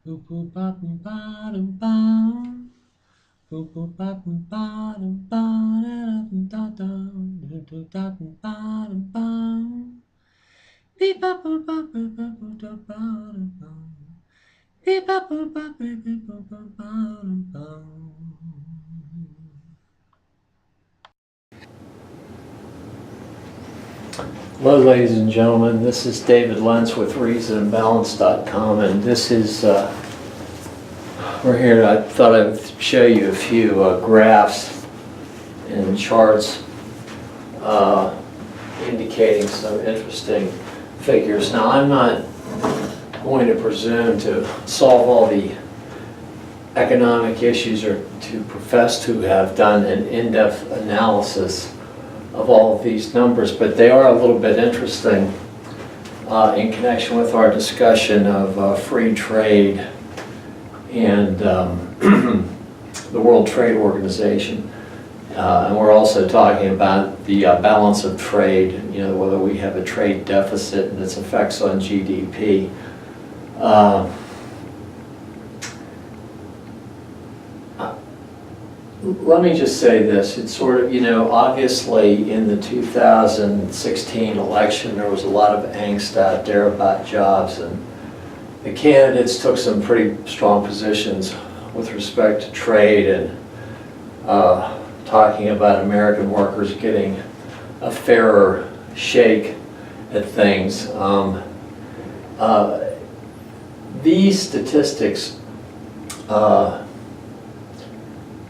Boop boop ba boom ba dum bum. Boop boop ba boom ba dum ba da dum da dum da dum ba dum bum. Beep ba boop ba boop ba boop da ba dum bum. Beep ba boop ba boop beep boop ba ba dum bum. Hello, ladies and gentlemen. This is David Lentz with ReasonandBalance.com, and this is we're here. I thought I would show you a few graphs and charts indicating some interesting figures. Now, I'm not going to presume to solve all the economic issues or to profess to have done an in-depth analysis of all of these numbers, but they are a little bit interesting in connection with our discussion of free trade and the World Trade Organization. And we're also talking about the balance of trade, whether we have a trade deficit and its effects on GDP. Let me just say this, it's sort of, obviously in the 2016 election there was a lot of angst out there about jobs, and the candidates took some pretty strong positions with respect to trade and talking about American workers getting a fairer shake at things. These statistics,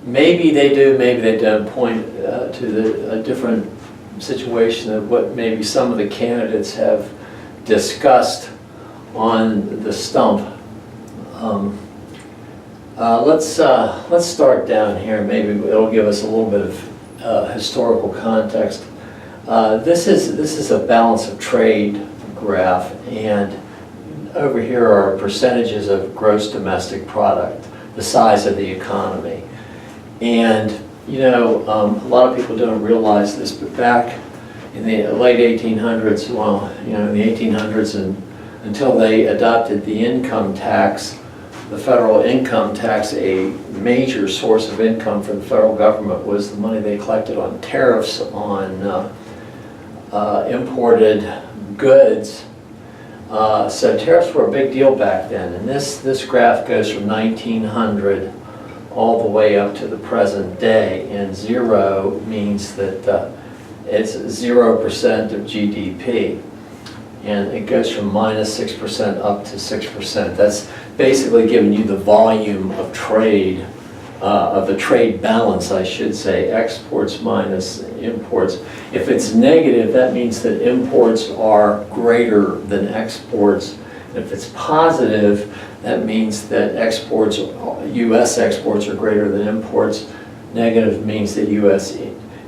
maybe they do, maybe they don't, point to a different situation of what maybe some of the candidates have discussed on the stump. Let's start down here. Maybe it'll give us a little bit of historical context. This is a balance of trade graph, and over here are percentages of gross domestic product, the size of the economy. And a lot of people don't realize this, but back in the late 1800s, in the 1800s and until they adopted the income tax, the federal income tax, a major source of income for the federal government was the money they collected on tariffs on imported goods. So tariffs were a big deal back then, and this graph goes from 1900 all the way up to the present day, and zero means that it's 0% of GDP, and it goes from -6% up to 6%. That's basically giving you the volume of trade, of the trade balance, I should say, exports minus imports. If it's negative, that means that imports are greater than exports. If it's positive, that means that U.S. exports are greater than imports. Negative means that U.S.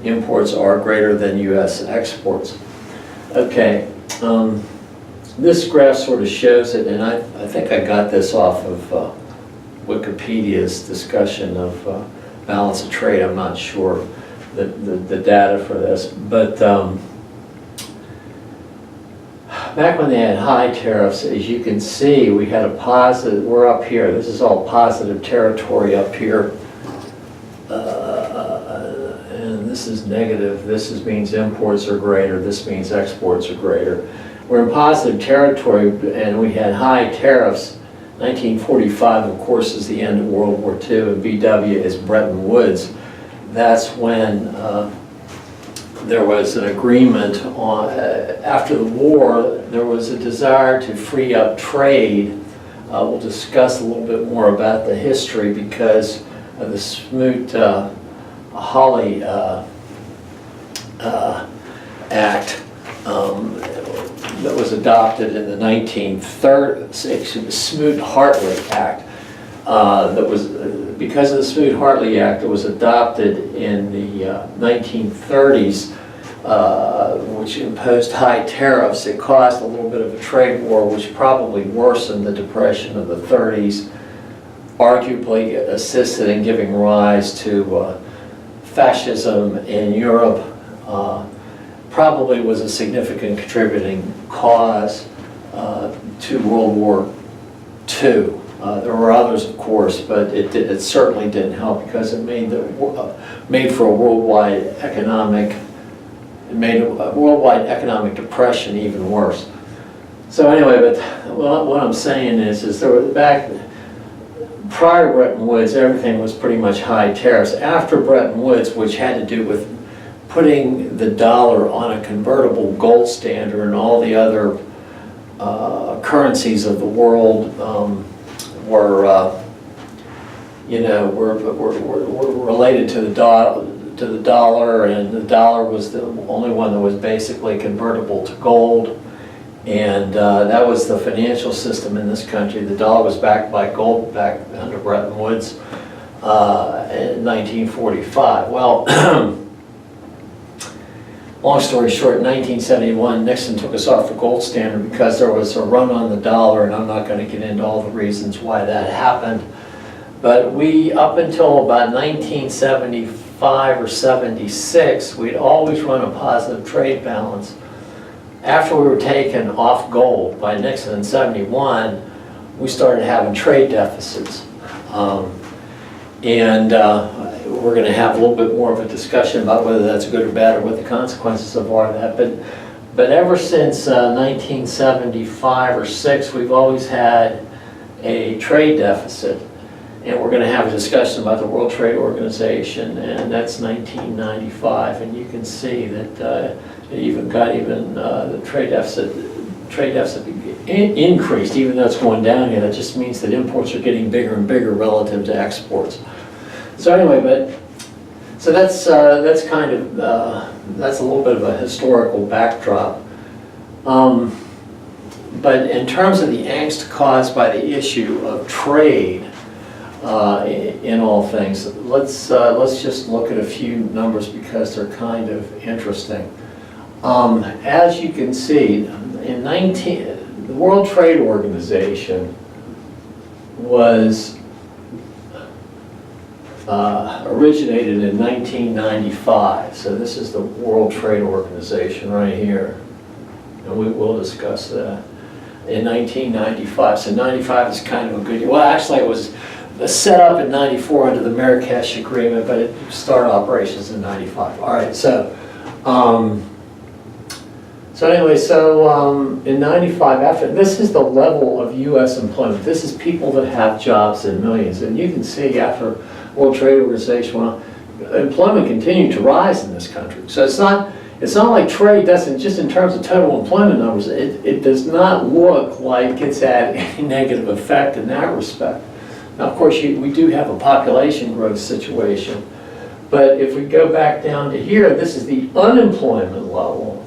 imports are greater than U.S. exports. Okay, this graph sort of shows it, and I think I got this off of Wikipedia's discussion of balance of trade. I'm not sure the data for this, but back when they had high tariffs, as you can see, we had a positive, we're up here, this is all positive territory up here, and this is negative, means imports are greater, this means exports are greater. We're in positive territory, and we had high tariffs. 1945, of course, is the end of World War II, and BW is Bretton Woods. That's when there was an agreement on, after the war, there was a desire to free up trade. We'll discuss a little bit more about the history because of the Smoot-Hawley Act that was adopted in the 1930s, Smoot-Hartley Act. That was because of the Smoot-Hartley Act, it was adopted in the 1930s, which imposed high tariffs. It caused a little bit of a trade war, which probably worsened the Depression of the 30s, arguably assisted in giving rise to fascism in Europe, probably was a significant contributing cause to World War II. There were others, of course, but it certainly didn't help because it made for a worldwide economic depression even worse. So anyway, but what I'm saying is there was prior to Bretton Woods, everything was pretty much high tariffs. After Bretton Woods, which had to do with putting the dollar on a convertible gold standard, and all the other currencies of the world were related to the dollar, and the dollar was the only one that was basically convertible to gold. And that was the financial system in this country. The dollar was backed by gold back under Bretton Woods in 1945. Well, long story short, in 1971, Nixon took us off the gold standard because there was a run on the dollar, and I'm not going to get into all the reasons why that happened. But up until about 1975 or 76, we'd always run a positive trade balance. After we were taken off gold by Nixon in 71, we started having trade deficits. We're going to have a little bit more of a discussion about whether that's good or bad or what the consequences of all of that. But ever since 1975 or 6, we've always had a trade deficit. And we're going to have a discussion about the World Trade Organization, and that's 1995. And you can see that the trade deficit increased, even though it's going down here. That just means that imports are getting bigger and bigger relative to exports. So anyway, so that's kind of that's a little bit of a historical backdrop. But in terms of the angst caused by the issue of trade in all things, let's just look at a few numbers because they're kind of interesting. As you can see, the World Trade Organization was originated in 1995. So this is the World Trade Organization right here, and we will discuss that in 1995. So 95 is kind of a good year. Well, actually, it was set up in 94 under the Marrakesh Agreement, but it started operations in 95. All right, so in 95, this is the level of U.S. employment. This is people that have jobs in millions, and you can see after World Trade Organization, employment continued to rise in this country. So it's not like trade doesn't, just in terms of total employment numbers, it does not look like it's had any negative effect in that respect. Now, of course, we do have a population growth situation, but if we go back down to here, this is the unemployment level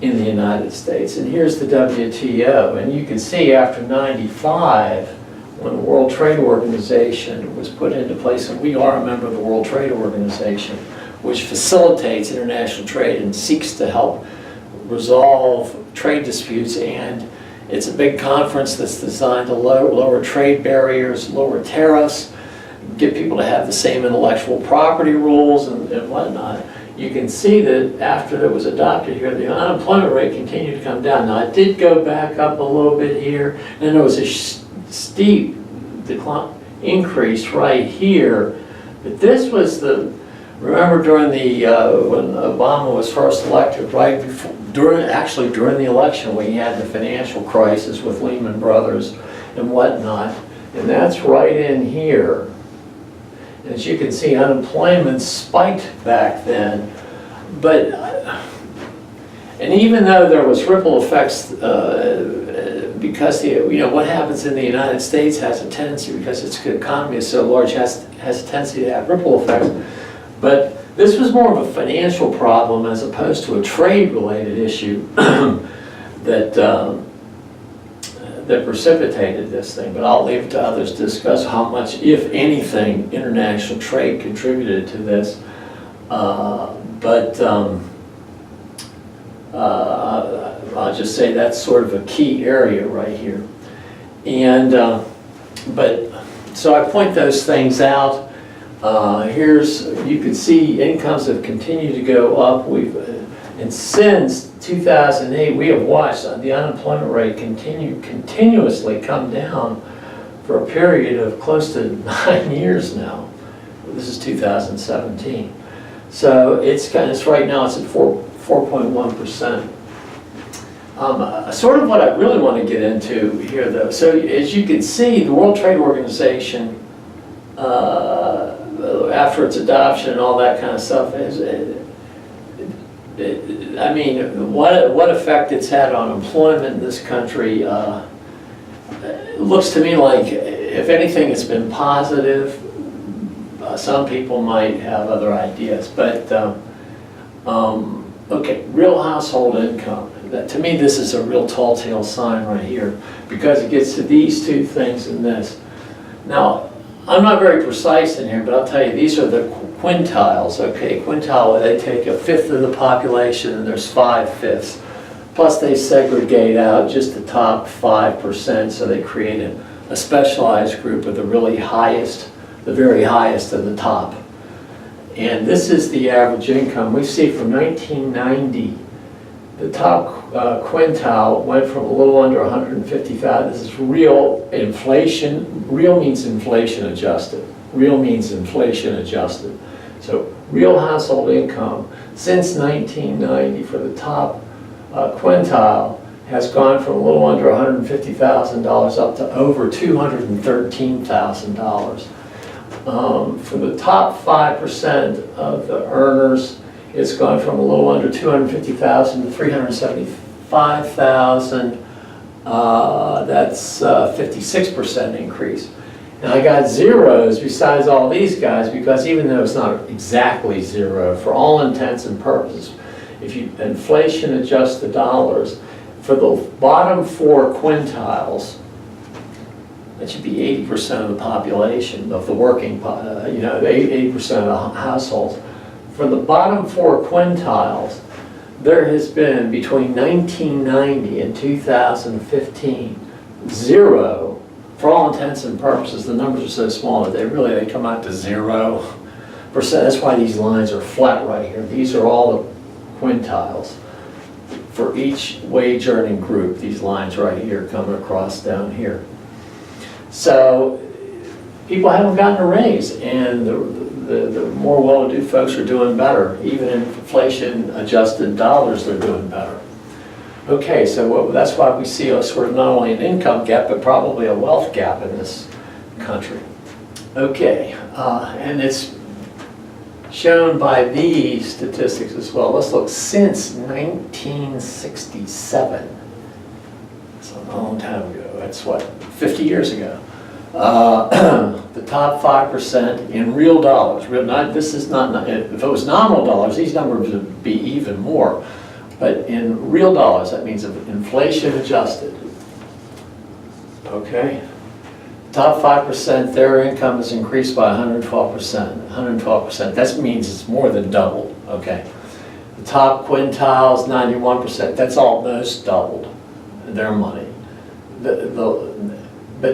in the United States, and here's the WTO, and you can see after 95, when the World Trade Organization was put into place, and we are a member of the World Trade Organization, which facilitates international trade and seeks to help resolve trade disputes, and it's a big conference that's designed to lower trade barriers, lower tariffs, get people to have the same intellectual property rules and whatnot. You can see that after it was adopted here, the unemployment rate continued to come down. Now, it did go back up a little bit here, and there was a steep decline, increase right here. But this was remember during when Obama was first elected, right before, during the election, we had the financial crisis with Lehman Brothers and whatnot, and that's right in here. As you can see, unemployment spiked back then, and even though there was ripple effects, because what happens in the United States has a tendency, because its economy is so large, has a tendency to have ripple effects. But this was more of a financial problem as opposed to a trade-related issue that precipitated this thing. But I'll leave it to others to discuss how much, if anything, international trade contributed to this. I'll just say that's sort of a key area right here. And so I point those things out. You can see incomes have continued to go up. And since 2008, we have watched the unemployment rate continuously come down for a period of close to 9 years now. This is 2017. So it's right now it's at 4.1%. Sort of what I really want to get into here, though. So as you can see, the World Trade Organization, after its adoption and all that kind of stuff, I mean, what effect it's had on employment in this country looks to me like, if anything, it's been positive. Some people might have other ideas, but okay, real household income. To me, this is a real tall tale sign right here, because it gets to these two things in this. Now, I'm not very precise in here, but I'll tell you, these are the quintiles, okay? Quintile, they take a fifth of the population, and there's 5/5. Plus they segregate out just the top 5%, so they create a specialized group of the really highest, the very highest of the top. And this is the average income. We see from 1990, the top quintile went from a little under 150,000. This is real inflation. Real means inflation adjusted. Real means inflation adjusted. So real household income since 1990 for the top quintile has gone from a little under $150,000 up to over $213,000. For the top 5% of the earners, it's gone from a little under $250,000 to $375,000. That's a 56% increase. And I got zeros besides all these guys, because even though it's not exactly zero, for all intents and purposes, if you inflation adjust the dollars, for the bottom 4 quintiles, that should be 80% of the population, of the working, 80% of the households. For the bottom 4 quintiles, there has been, between 1990 and 2015, zero. For all intents and purposes, the numbers are so small that they come out to 0%. That's why these lines are flat right here. These are all the quintiles. For each wage earning group, these lines right here come across down here. So people haven't gotten a raise, and the more well-to-do folks are doing better. Even in inflation-adjusted dollars, they're doing better. Okay, so that's why we see a sort of not only an income gap, but probably a wealth gap in this country. Okay, and it's shown by these statistics as well. Let's look since 1967. That's a long time ago. That's what, 50 years ago. The top 5% in real dollars. This is not, if it was nominal dollars, these numbers would be even more. But in real dollars, that means inflation adjusted. Okay? Top 5%, their income is increased by 112%. 112%. That means it's more than doubled. Okay? The top quintiles, 91%. That's almost doubled their money. But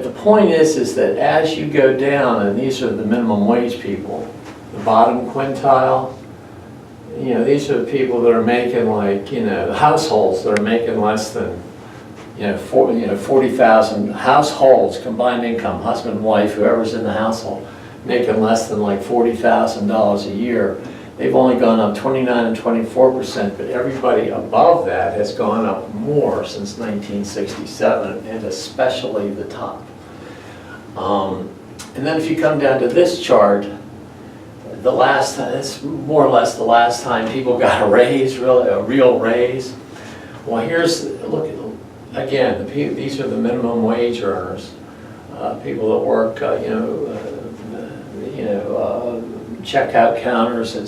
the point is that as you go down, and these are the minimum wage people, the bottom quintile, these are the people that are making households that are making less than, 40,000 households, combined income, husband and wife, whoever's in the household, making less than like $40,000 a year. They've only gone up 29 and 24%, but everybody above that has gone up more since 1967, and especially the top. And then if you come down to this chart, it's more or less the last time people got a raise, really, a real raise. Well, look, again, these are the minimum wage earners, people that work, checkout counters at,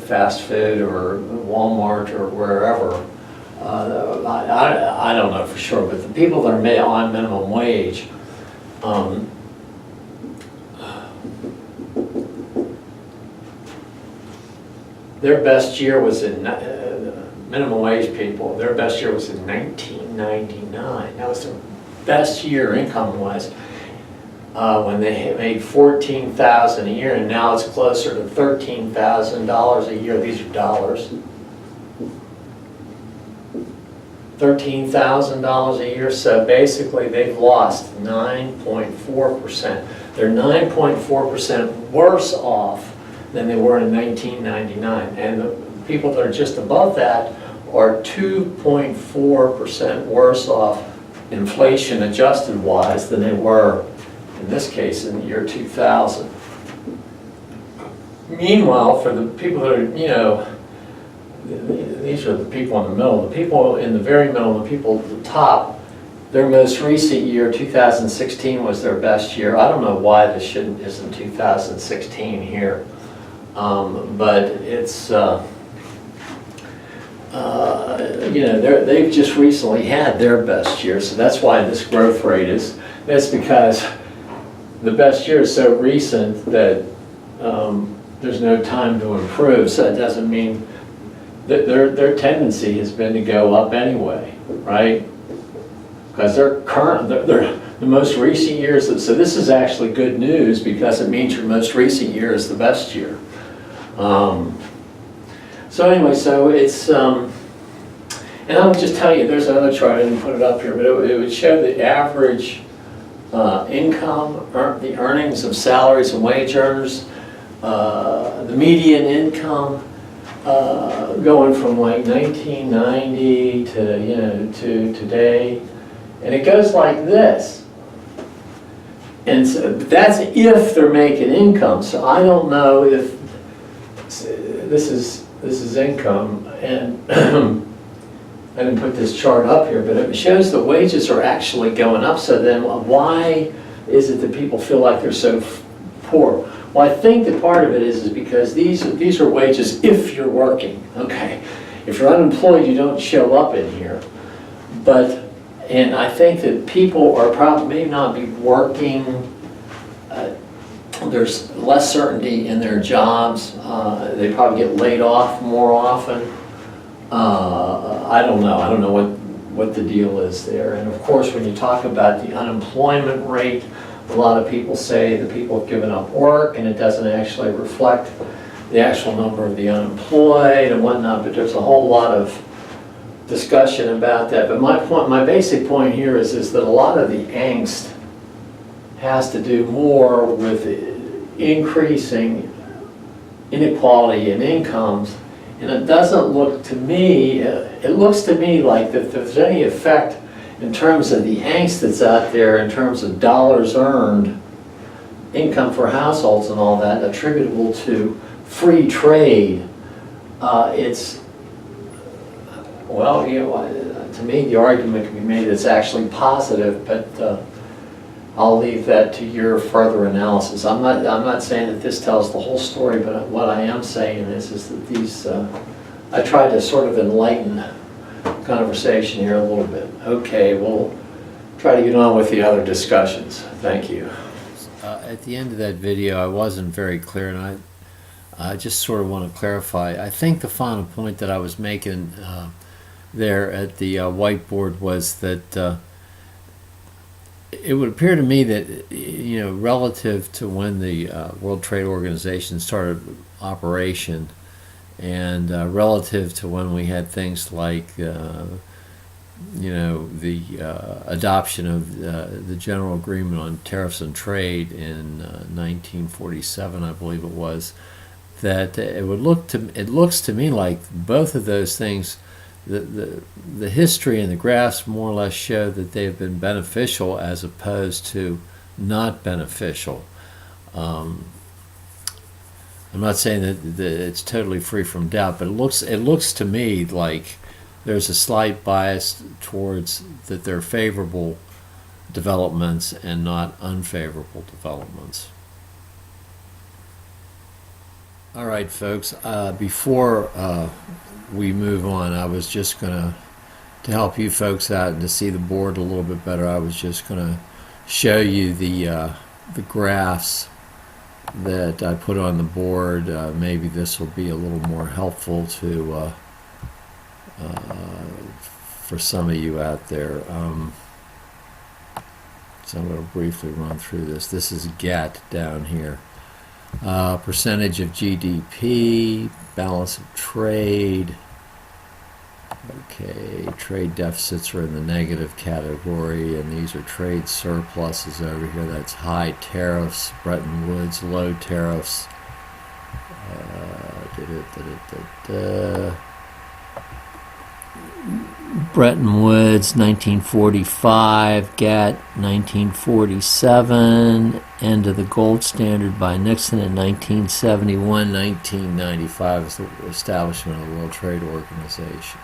fast food or Walmart or wherever. I don't know for sure, but the people that are on minimum wage, their best year was in, minimum wage people, their best year was in 1999. That was their best year income-wise. when they made $14,000 a year, and now it's closer to $13,000 a year. These are dollars. $13,000 a year, so basically they've lost 9.4%. They're 9.4% worse off than they were in 1999, and the people that are just above that are 2.4% worse off inflation adjusted wise than they were in this case in the year 2000. Meanwhile, for the people that are, you know, these are the people in the middle. The people in the very middle, the people at the top, their most recent year, 2016, was their best year. I don't know why this isn't 2016 here, but it's, you know, they've just recently had their best year, so that's why this growth rate is. That's because the best year is so recent that there's no time to improve. So it doesn't mean that their tendency has been to go up anyway, right? Because they're the most recent years. So this is actually good news because it means your most recent year is the best year. So anyway, so it's, and I would just tell you, there's another chart, I didn't put it up here, but it would show the average income, the earnings of salaries and wage earners, the median income going from like 1990 to, you know, to today, and it goes like this. And so that's if they're making income. So I don't know if this is income, and I didn't put this chart up here, but it shows the wages are actually going up. So then why is it that people feel like they're so poor? Well, I think that part of it is because these are wages if you're working, okay? If you're unemployed, you don't show up in here. And I think that people are probably may not be working. There's less certainty in their jobs. They probably get laid off more often. I don't know. I don't know what the deal is there. And of course, when you talk about the unemployment rate, a lot of people say that people have given up work and it doesn't actually reflect the actual number of the unemployed and whatnot, but there's a whole lot of discussion about that. But my basic point here is that a lot of the angst has to do more with increasing inequality in incomes. And it doesn't look to me, it looks to me like that if there's any effect in terms of the angst that's out there, in terms of dollars earned, income for households and all that, attributable to free trade, it's, well, you know, to me the argument can be made it's actually positive, but I'll leave that to your further analysis. I'm not saying that this tells the whole story, but what I am saying is that these, I try to sort of enlighten conversation here a little bit. Okay, we'll try to get on with the other discussions. Thank you. At the end of that video, I wasn't very clear, and I just sort of want to clarify. I think the final point that I was making there at the whiteboard was that it would appear to me that, you know, relative to when the World Trade Organization started operation, and relative to when we had things like, you know, the adoption of the General Agreement on Tariffs and Trade in 1947, I believe it was, that it looks to me like both of those things, the history and the graphs more or less show that they have been beneficial as opposed to not beneficial. I'm not saying that it's totally free from doubt, but it looks to me like there's a slight bias towards that they're favorable developments and not unfavorable developments. All right, folks, before we move on, I was just to help you folks out and to see the board a little bit better, I was just going to show you the graphs that I put on the board. Maybe this will be a little more helpful to for some of you out there. So I'm going to briefly run through this. This is GET down here. Percentage of GDP, balance of trade. Okay, trade deficits are in the negative category, and these are trade surpluses over here. That's high tariffs, Bretton Woods, low tariffs. Bretton Woods, 1945, GATT, 1947, end of the gold standard by Nixon in 1971, 1995 is the establishment of the World Trade Organization.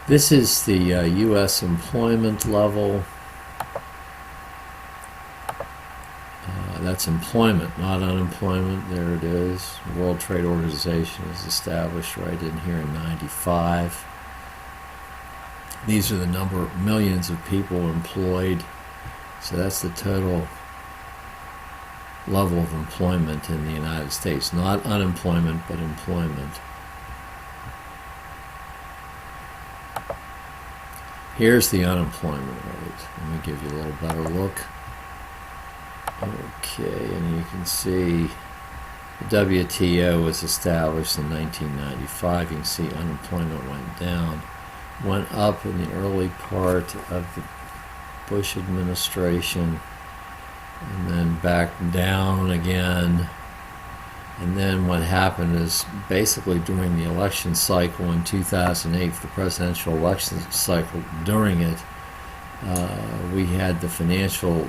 This is the U.S. employment level. That's employment, not unemployment. There it is. The World Trade Organization is established right in here in 95. These are the number of millions of people employed. So that's the total level of employment in the United States. Not unemployment, but employment. Here's the unemployment rate. Let me give you a little better look. Okay, and you can see the WTO was established in 1995. You can see unemployment went down, went up in the early part of the Bush administration, and then back down again. And then what happened is basically during the election cycle in 2008, the presidential election cycle, during it, we had the financial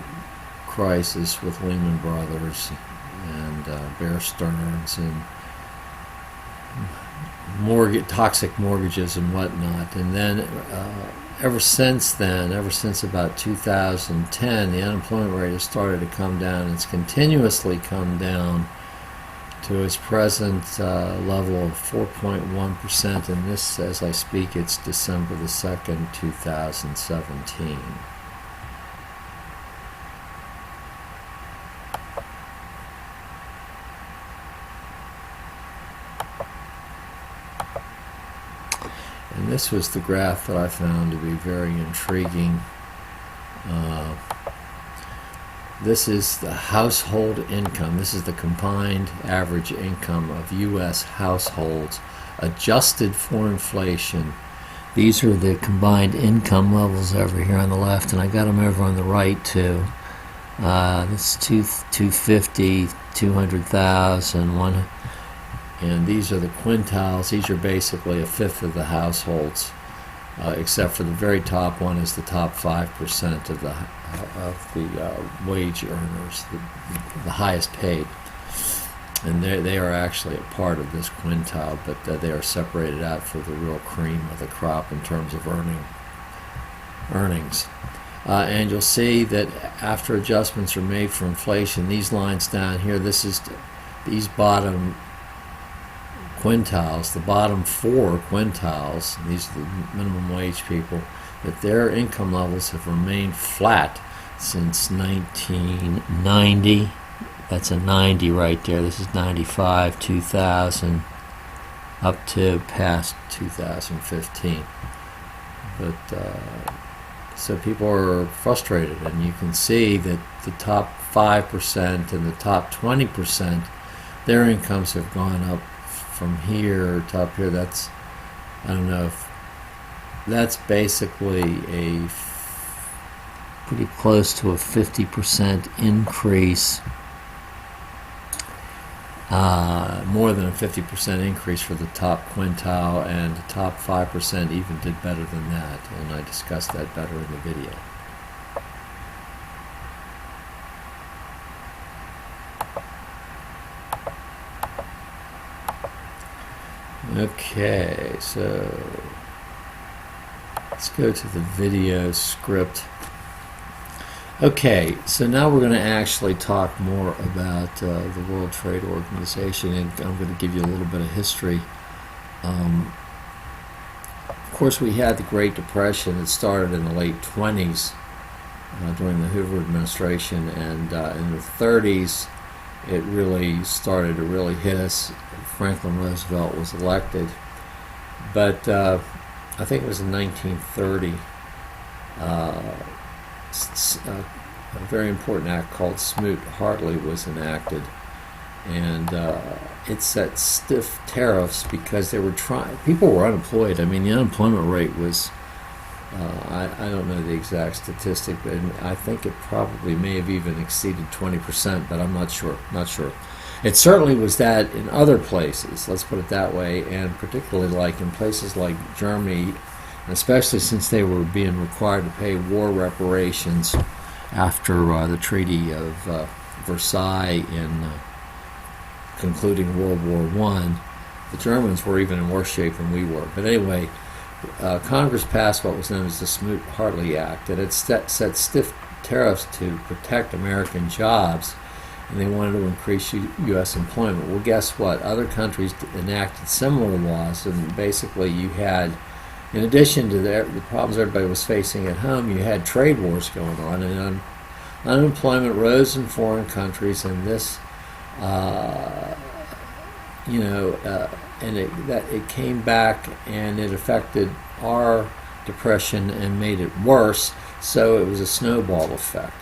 crisis with Lehman Brothers and Bear Stearns and toxic mortgages and whatnot. And then ever since then, ever since about 2010, the unemployment rate has started to come down. It's continuously come down to its present level of 4.1%, and this, as I speak, it's December the 2nd, 2017. And this was the graph that I found to be very intriguing. This is the household income. This is the combined average income of U.S. households adjusted for inflation. These are the combined income levels over here on the left, and I got them over on the right too. This is 250, 200,000, and these are the quintiles. These are basically a fifth of the households, except for the very top one is the top 5% of the wage earners, the highest paid, and they are actually a part of this quintile, but they are separated out for the real cream of the crop in terms of earnings. And you'll see that after adjustments are made for inflation, these lines down here, this is these bottom quintiles, the bottom four quintiles, these are the minimum wage people, that their income levels have remained flat since 1990. That's a 90 right there. This is 95, 2000, up to past 2015. But so people are frustrated, and you can see that the top 5% and the top 20%, their incomes have gone up from here to up here. That's, I don't know if that's basically a pretty close to a 50% increase, more than a 50% increase for the top quintile, and the top 5% even did better than that, and I discussed that better in the video. Okay, so let's go to the video script. Okay, so now we're going to actually talk more about the World Trade Organization, and I'm going to give you a little bit of history. Of course, we had the Great Depression. It started in the late 20s during the Hoover administration, and in the 30s it really started to really hit us. Franklin Roosevelt was elected. But I think it was in 1930, a very important act called Smoot-Hartley was enacted, and it set stiff tariffs because they were people were unemployed. I mean, the unemployment rate was, I don't know the exact statistic, but I think it probably may have even exceeded 20%, but I'm not sure. It certainly was that in other places, let's put it that way, and particularly like in places like Germany, especially since they were being required to pay war reparations after the Treaty of Versailles in concluding World War I. The Germans were even in worse shape than we were. But anyway, Congress passed what was known as the Smoot-Hartley Act, and it set stiff tariffs to protect American jobs, and they wanted to increase U.S. employment. Well, guess what? Other countries enacted similar laws, and basically you had, in addition to the problems everybody was facing at home, you had trade wars going on, and unemployment rose in foreign countries, and this, and it came back, and it affected our depression and made it worse. So it was a snowball effect.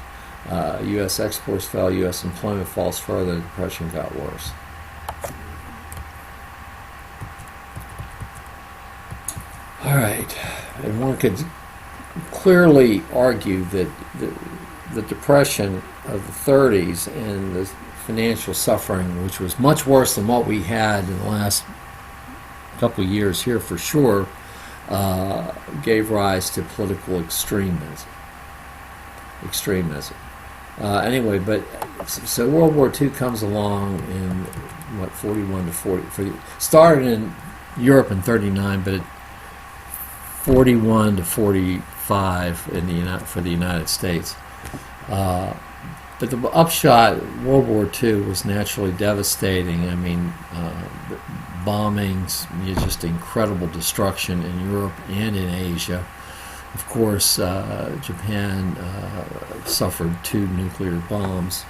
U.S. exports fell, U.S. employment falls further, the depression got worse. All right, and one could clearly argue that the depression of the 30s and the financial suffering, which was much worse than what we had in the last couple of years here for sure, gave rise to political extremism. Anyway, but so World War II comes along in what, 41 to 40. Started in Europe in 39, but 41 to 45 for the United States. But the upshot, World War II was naturally devastating. I mean, bombings, just incredible destruction in Europe and in Asia. Of course, Japan suffered 2 nuclear bombs.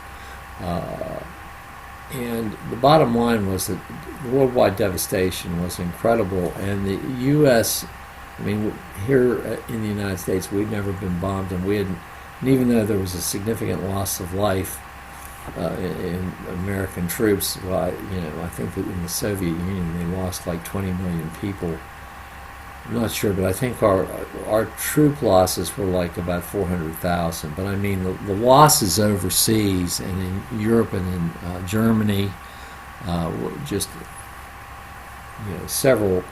And the bottom line was that the worldwide devastation was incredible. And the U.S., I mean, here in the United States, we'd never been bombed, and even though there was a significant loss of life in American troops, well, I think that in the Soviet Union they lost like 20 million people. I'm not sure, but I think our troop losses were like about 400,000. But I mean, the losses overseas and in Europe and in Germany were just several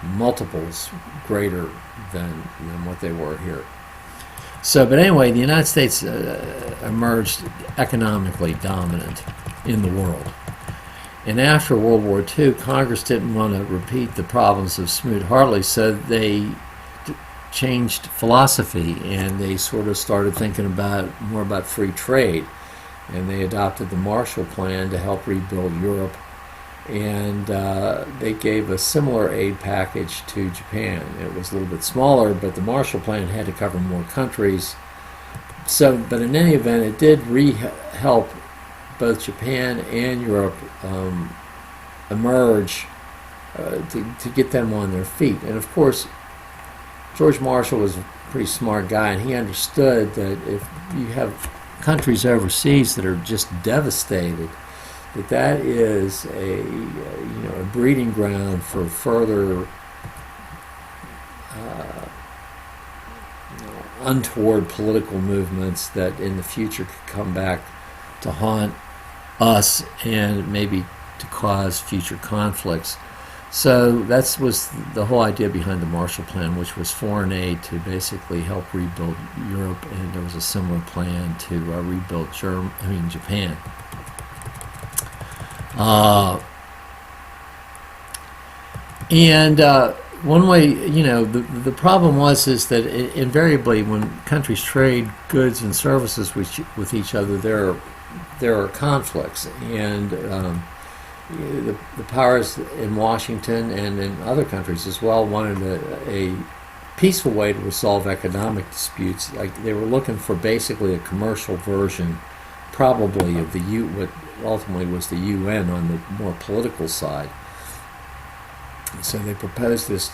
multiples greater than what they were here. So, but anyway, the United States emerged economically dominant in the world. And after World War II, Congress didn't want to repeat the problems of Smoot-Hartley, so they changed philosophy, and they sort of started thinking more about free trade. And they adopted the Marshall Plan to help rebuild Europe, and they gave a similar aid package to Japan. It was a little bit smaller, but the Marshall Plan had to cover more countries. So, but in any event, it did help both Japan and Europe emerge to get them on their feet. And of course, George Marshall was a pretty smart guy, and he understood that if you have countries overseas that are just devastated, that is a breeding ground for further untoward political movements that in the future could come back to haunt us and maybe to cause future conflicts. So that was the whole idea behind the Marshall Plan, which was foreign aid to basically help rebuild Europe, and there was a similar plan to rebuild Japan. One way, the problem is that invariably when countries trade goods and services with each other, there are conflicts, and the powers in Washington and in other countries as well wanted a peaceful way to resolve economic disputes. Like they were looking for basically a commercial version, probably of what ultimately was the UN on the more political side. So they proposed this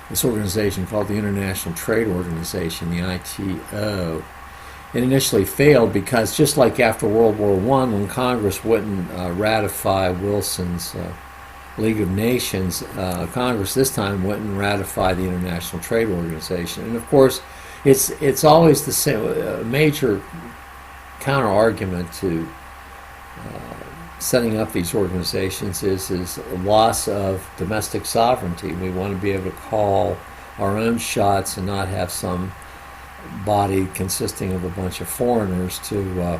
this organization called the International Trade Organization, the ITO. It initially failed because just like after World War I, when Congress wouldn't ratify Wilson's League of Nations, Congress this time wouldn't ratify the International Trade Organization. And of course, it's always the same. A major counter-argument to setting up these organizations is a loss of domestic sovereignty. We want to be able to call our own shots and not have some body consisting of a bunch of foreigners to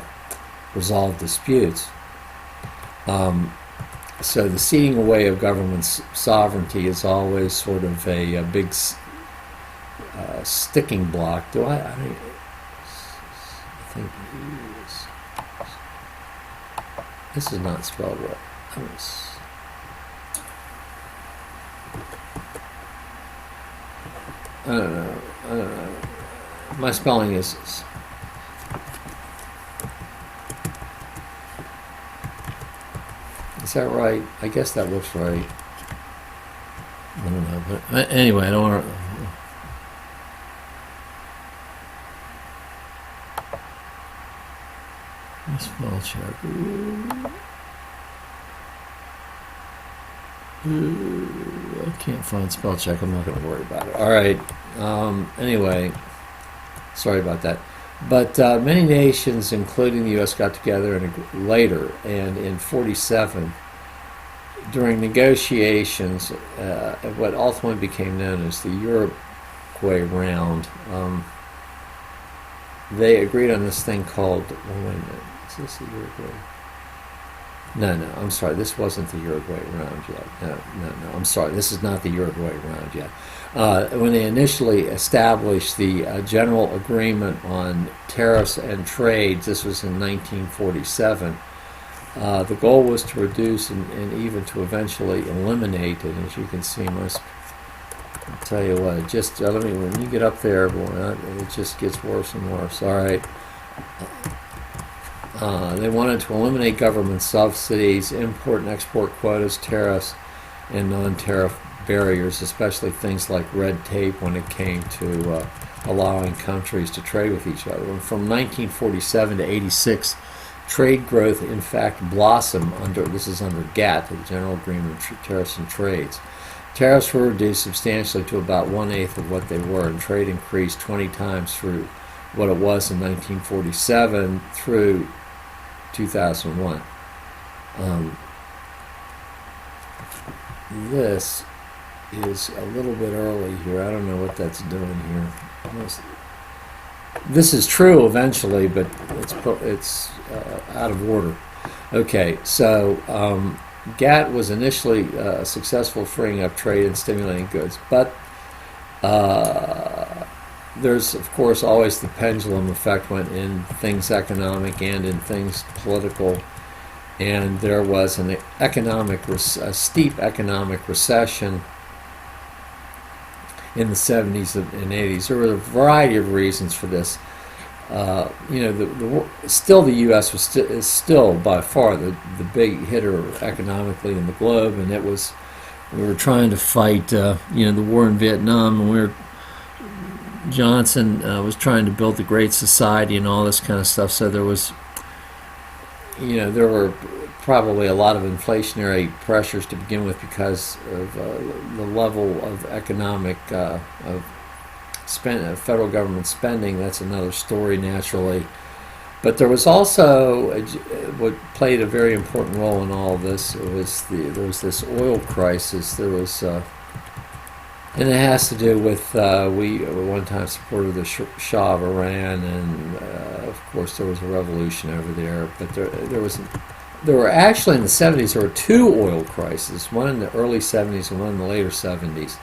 resolve disputes. So the ceding away of government's sovereignty is always sort of a big sticking block. I think this is not spelled right. I don't know. My spelling is that right? I guess that looks right. I don't know. But anyway, I don't want to. Spell check. I can't find spell check. I'm not going to worry about it. All right. Anyway, sorry about that. But many nations, including the U.S., got together later, and in '47, during negotiations, what ultimately became known as the Uruguay Round, they agreed on this thing called. Oh, wait a minute. Is this the Uruguay? No, I'm sorry. This wasn't the Uruguay Round yet. No. I'm sorry. This is not the Uruguay Round yet. When they initially established the General Agreement on Tariffs and Trades, this was in 1947, the goal was to reduce and even to eventually eliminate it. As you can see, I'll tell you what, when you get up there, boy, it just gets worse and worse. All right. They wanted to eliminate government subsidies, import and export quotas, tariffs, and non-tariff barriers, especially things like red tape when it came to allowing countries to trade with each other. And from 1947 to '86, trade growth, in fact, blossomed under GATT, the General Agreement on Tariffs and Trades. Tariffs were reduced substantially to about 1/8 of what they were, and trade increased 20 times through what it was in 1947 through 2001. This is a little bit early here. I don't know what that's doing here. This is true eventually, but it's out of order. Okay, so GATT was initially successful freeing up trade and stimulating goods, but there's, of course, always the pendulum effect when in things economic and in things political, and there was a steep economic recession in the 70s and 80s. There were a variety of reasons for this. Still the U.S. is still by far the big hitter economically in the globe, and we were trying to fight the war in Vietnam, and Johnson was trying to build the Great Society and all this kind of stuff. So there were probably a lot of inflationary pressures to begin with because of the level of economic federal government spending. That's another story, naturally. But there was also what played a very important role in all of this. There was this oil crisis. And it has to do with we at one time supported the Shah of Iran, and of course there was a revolution over there. But there were actually in the 70s there were two oil crises, one in the early 70s and one in the later 70s.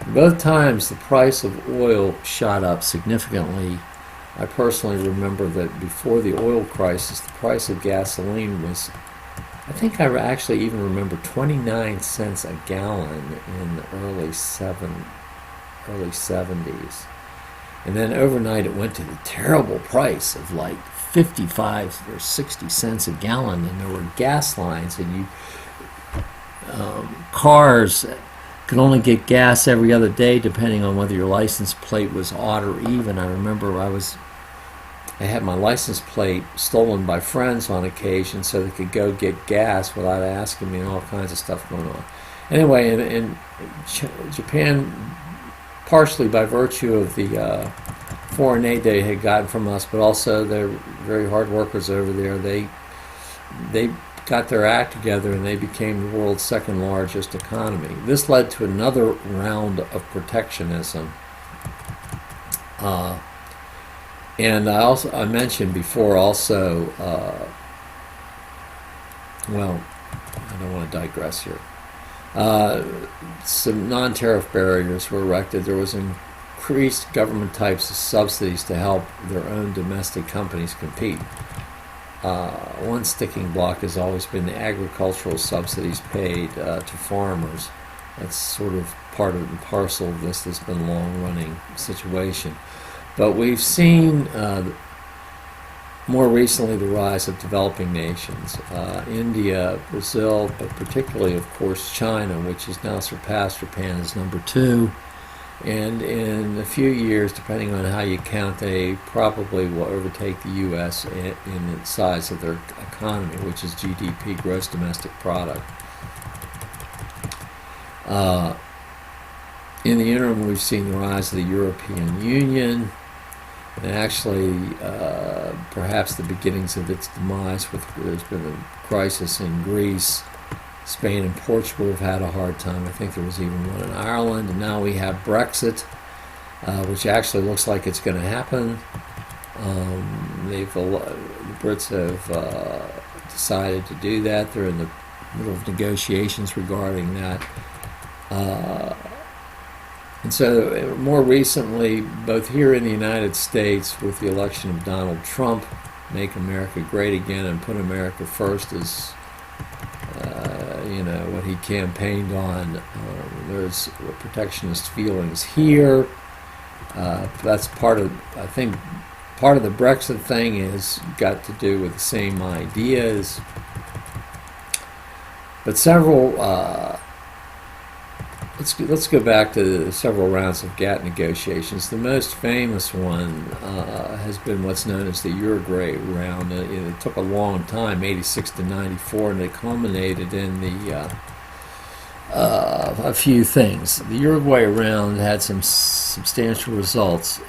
Both times the price of oil shot up significantly. I personally remember that before the oil crisis, the price of gasoline was, I think I actually even remember 29 cents a gallon in the early 70s. And then overnight it went to the terrible price of like 55 or 60 cents a gallon, and there were gas lines and cars Could only get gas every other day depending on whether your license plate was odd or even. I remember I had my license plate stolen by friends on occasion so they could go get gas without asking me, and all kinds of stuff going on. Anyway, in Japan, partially by virtue of the foreign aid they had gotten from us, but also they're very hard workers over there, they got their act together and they became the world's second largest economy. This led to another round of protectionism. And I mentioned before also, well, I don't want to digress here. Some non-tariff barriers were erected. There was increased government types of subsidies to help their own domestic companies compete. One sticking block has always been the agricultural subsidies paid to farmers. That's sort of part of the parcel of this. That's been a long-running situation. But we've seen more recently the rise of developing nations. India, Brazil, but particularly, of course, China, which has now surpassed Japan as number 2. And in a few years, depending on how you count, they probably will overtake the U.S. in the size of their economy, which is GDP, gross domestic product. In the interim, we've seen the rise of the European Union, and actually perhaps the beginnings of its demise. There's been a crisis in Greece. Spain and Portugal have had a hard time. I think there was even one in Ireland, and now we have Brexit, which actually looks like it's going to happen. The Brits have decided to do that. They're in the middle of negotiations regarding that. And so more recently, both here in the United States with the election of Donald Trump, Make America Great Again and Put America First is what he campaigned on. There's protectionist feelings here. That's part of the Brexit thing has got to do with the same ideas. But several let's go back to several rounds of GATT negotiations. The most famous one has been what's known as the Uruguay round. It took a long time, 86 to 94, and it culminated in a few things. The Uruguay round had some substantial results.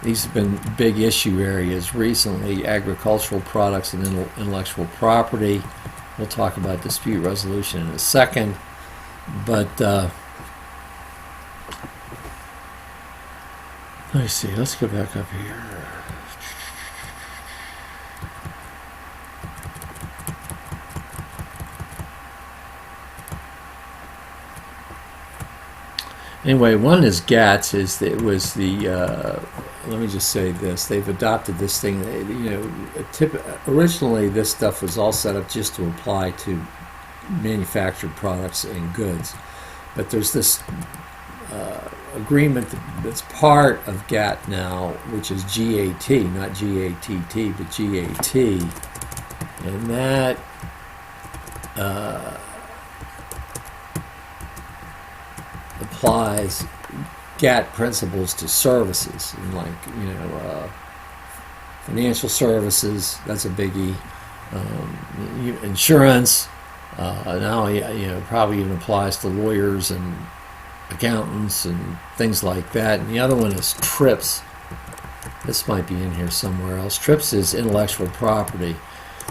These have been big issue areas recently: agricultural products and intellectual property. We'll talk about dispute resolution in a second. But let me see. Let's go back up here. Anyway, one is GATS. Let me just say this: they've adopted this thing. Originally this stuff was all set up just to apply to manufactured products and goods, but there's this agreement that's part of GATT now, which is GAT, not GATT, but GAT, and that applies GATT principles to services, like financial services. That's a biggie. Insurance. Now, probably even applies to lawyers and accountants and things like that. And the other one is TRIPS. This might be in here somewhere else. TRIPS is intellectual property.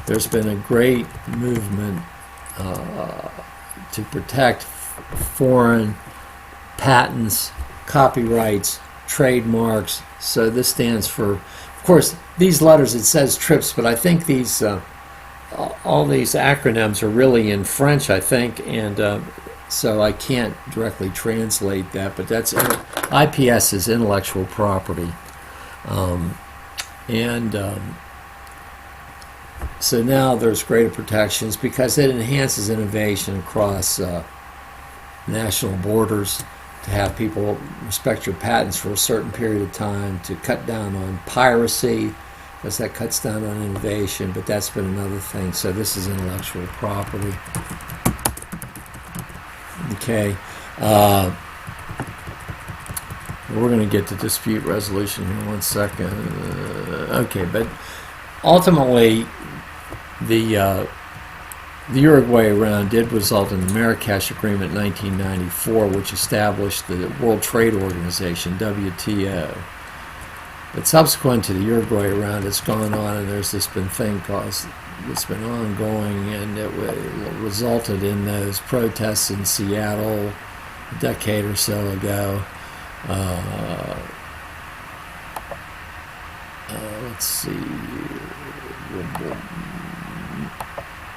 There's been a great movement to protect foreign patents, copyrights, trademarks. So this stands for, of course, these letters, it says TRIPS, but I think these all these acronyms are really in French, I think, and so I can't directly translate that, but that's IPS is intellectual property. So now there's greater protections because it enhances innovation across national borders, to have people respect your patents for a certain period of time, to cut down on piracy, because that cuts down on innovation, but that's been another thing. So this is intellectual property. Okay. We're going to get to dispute resolution here in 1 second. Okay, but ultimately, the Uruguay round did result in the Marrakesh Agreement in 1994, which established the World Trade Organization, WTO. But subsequent to the Uruguay round, it's gone on, and there's this thing that's been ongoing, and it resulted in those protests in Seattle a decade or so ago. Let's see,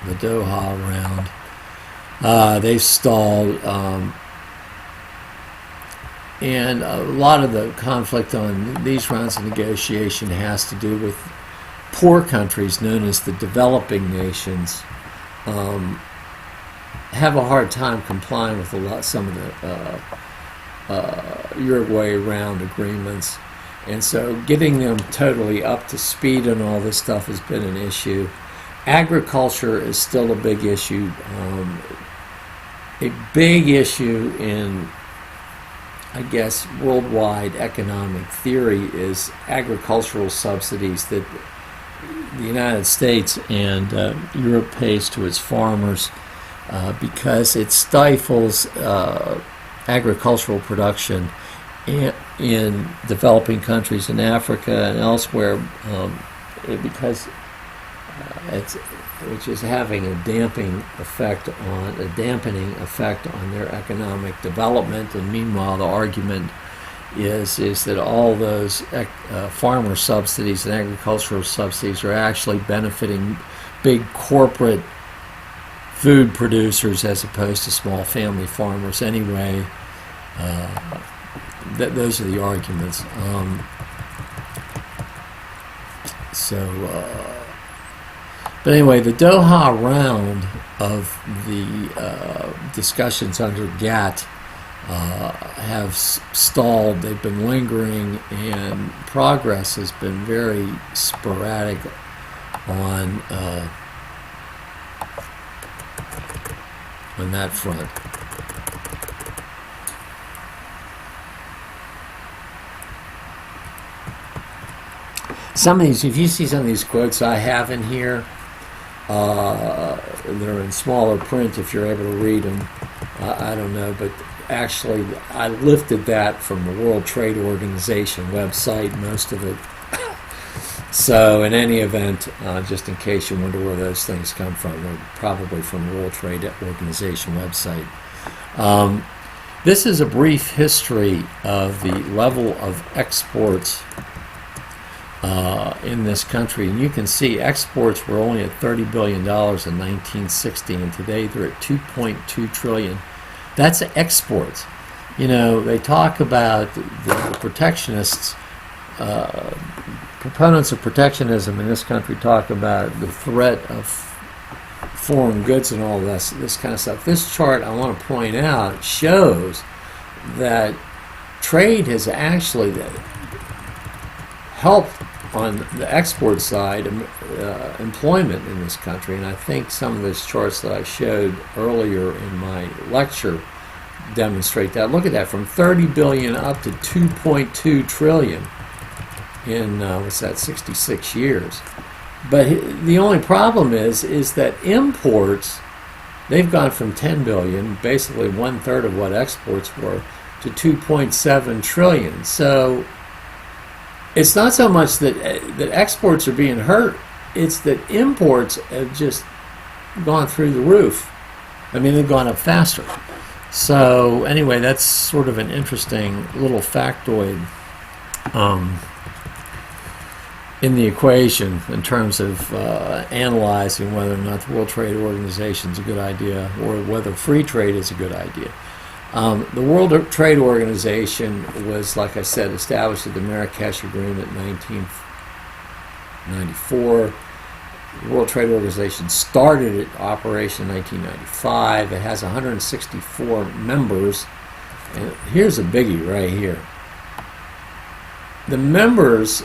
the Doha round. They've stalled, and a lot of the conflict on these rounds of negotiation has to do with poor countries known as the developing nations have a hard time complying with some of the Uruguay round agreements, and so getting them totally up to speed on all this stuff has been an issue. Agriculture is still a big issue. A big issue in, I guess, worldwide economic theory is agricultural subsidies that the United States and Europe pays to its farmers because it stifles agricultural production in developing countries in Africa and elsewhere, which is having a dampening effect on their economic development. And meanwhile, the argument is that all those farmer subsidies and agricultural subsidies are actually benefiting big corporate food producers as opposed to small family farmers anyway. Those are the arguments. But anyway, the Doha round of the discussions under GATT have stalled. They've been lingering, and progress has been very sporadic on that front. Some of these, if you see some of these quotes I have in here, they're in smaller print if you're able to read them. I don't know, but actually I lifted that from the World Trade Organization website, most of it. So in any event, just in case you wonder where those things come from, they're probably from the World Trade Organization website. This is a brief history of the level of exports in this country, and you can see exports were only at $30 billion in 1960, and today they're at $2.2 trillion. That's exports. You know, they talk about the protectionists, proponents of protectionism in this country talk about the threat of foreign goods and all this kind of stuff. This chart, I want to point out, shows that trade has actually helped on the export side employment in this country, and I think some of those charts that I showed earlier in my lecture demonstrate that. Look at that, from 30 billion up to 2.2 trillion in 66 years. But the only problem is that imports, they've gone from 10 billion, basically 1/3 of what exports were, to 2.7 trillion. So it's not so much that exports are being hurt, it's that imports have just gone through the roof. I mean, they've gone up faster. So anyway, that's sort of an interesting little factoid in the equation in terms of analyzing whether or not the World Trade Organization is a good idea or whether free trade is a good idea. The World Trade Organization was, like I said, established at the Marrakesh Agreement in 1994. The World Trade Organization started its operation in 1995. It has 164 members. And here's a biggie right here. The members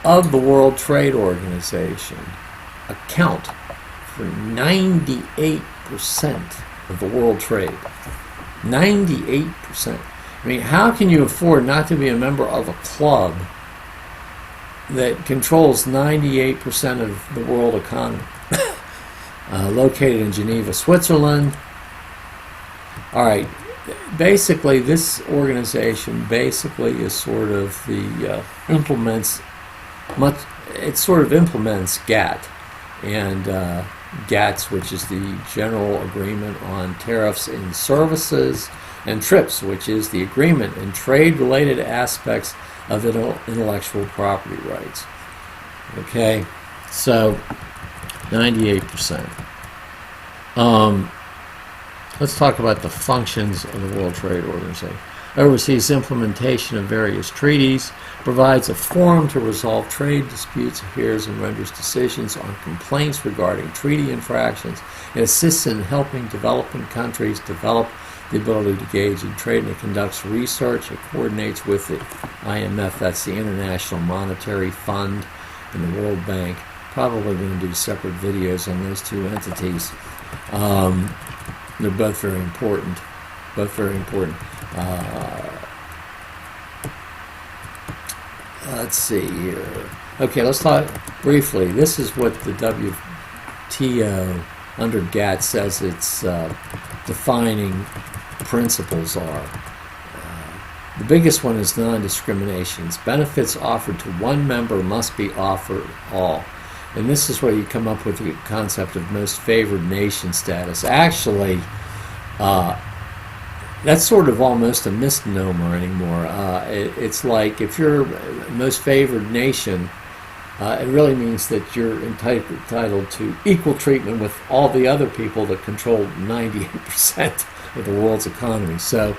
of the World Trade Organization account for 98% of the world trade. 98%. I mean, how can you afford not to be a member of a club that controls 98% of the world economy? Located in Geneva, Switzerland. All right, basically this organization basically is sort of the implements GATT, and GATS, which is the General Agreement on Tariffs in Services, and TRIPS, which is the Agreement in Trade-Related Aspects of Intellectual Property Rights. Okay, so 98%. Let's talk about the functions of the World Trade Organization. Oversees implementation of various treaties, provides a forum to resolve trade disputes, hears and renders decisions on complaints regarding treaty infractions, and assists in helping developing countries develop the ability to engage in trade, and it conducts research. It coordinates with the IMF, that's the International Monetary Fund, and the World Bank. Probably going to do separate videos on those two entities. They're both very important. Let's see here. Okay, let's talk briefly. This is what the WTO under GATT says its defining principles are. The biggest one is non-discrimination. Benefits offered to one member must be offered all. And this is where you come up with the concept of most favored nation status. Actually, that's sort of almost a misnomer anymore. It's like if you're most favored nation, it really means that you're entitled to equal treatment with all the other people that control 98% of the world's economy. So,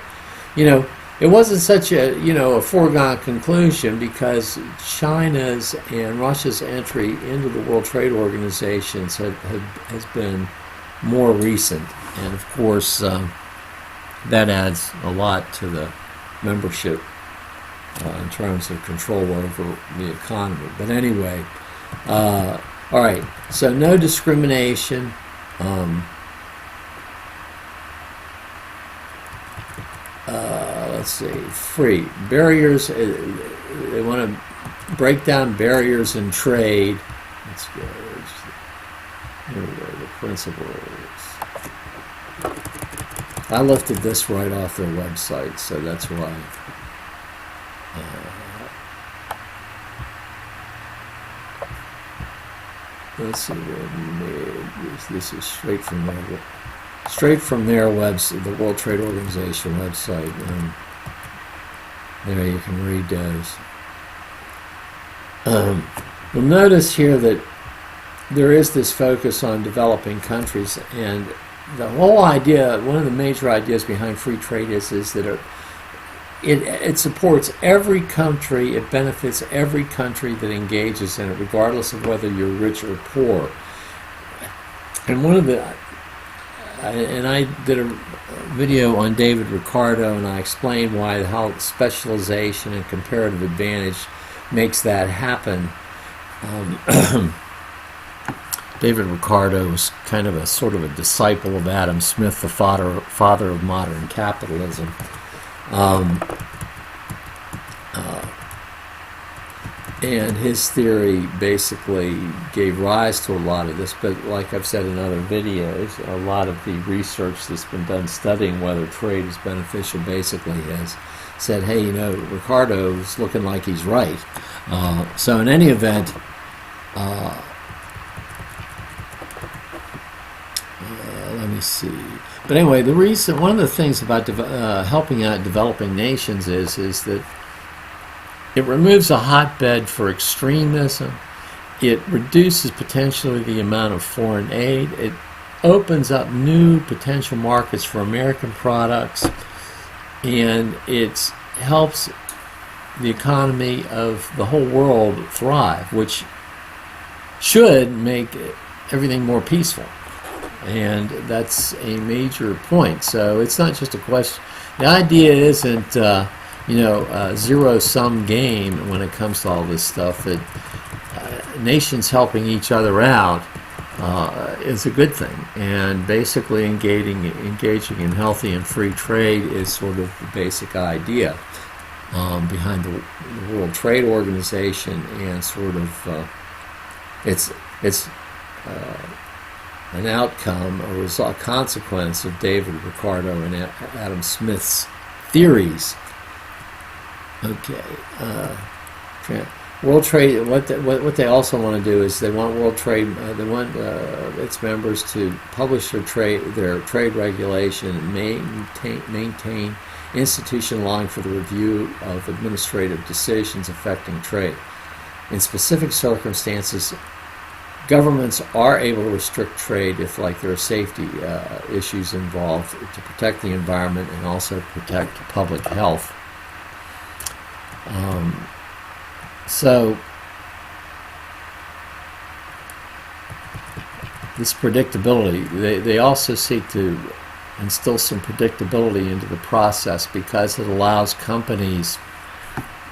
it wasn't such a a foregone conclusion, because China's and Russia's entry into the World Trade Organization has been more recent, and of course that adds a lot to the membership in terms of control over the economy. But anyway, all right. So no discrimination. Let's see, free. Barriers, they want to break down barriers in trade. Let's go. Here we go, the principles. I lifted this right off their website, so that's why. Let's see what this is straight from their website, the World Trade Organization website. There you can read those. You'll notice here that there is this focus on developing countries, and the whole idea, one of the major ideas behind free trade is that it supports every country, it benefits every country that engages in it, regardless of whether you're rich or poor. And I did a video on David Ricardo, and I explained how specialization and comparative advantage makes that happen. David Ricardo was kind of a sort of a disciple of Adam Smith, the father of modern capitalism. And his theory basically gave rise to a lot of this, but like I've said in other videos, a lot of the research that's been done studying whether trade is beneficial basically has said, hey, Ricardo's looking like he's right. So in any event, let me see. But anyway, one of the things about helping out developing nations is that it removes a hotbed for extremism. It reduces potentially the amount of foreign aid. It opens up new potential markets for American products, and it helps the economy of the whole world thrive, which should make everything more peaceful. And that's a major point. So it's not just a question. The idea isn't a zero-sum game when it comes to all this stuff. That nations helping each other out is a good thing. And basically engaging in healthy and free trade is sort of the basic idea behind the World Trade Organization, and sort of it's an outcome, a consequence of David Ricardo and Adam Smith's theories. Okay. World Trade. What they also want to do is they want World Trade. They want its members to publish their trade regulation and maintain institutional line for the review of administrative decisions affecting trade. In specific circumstances, governments are able to restrict trade if, like, there are safety issues involved, to protect the environment and also protect public health. So this predictability, they also seek to instill some predictability into the process, because it allows companies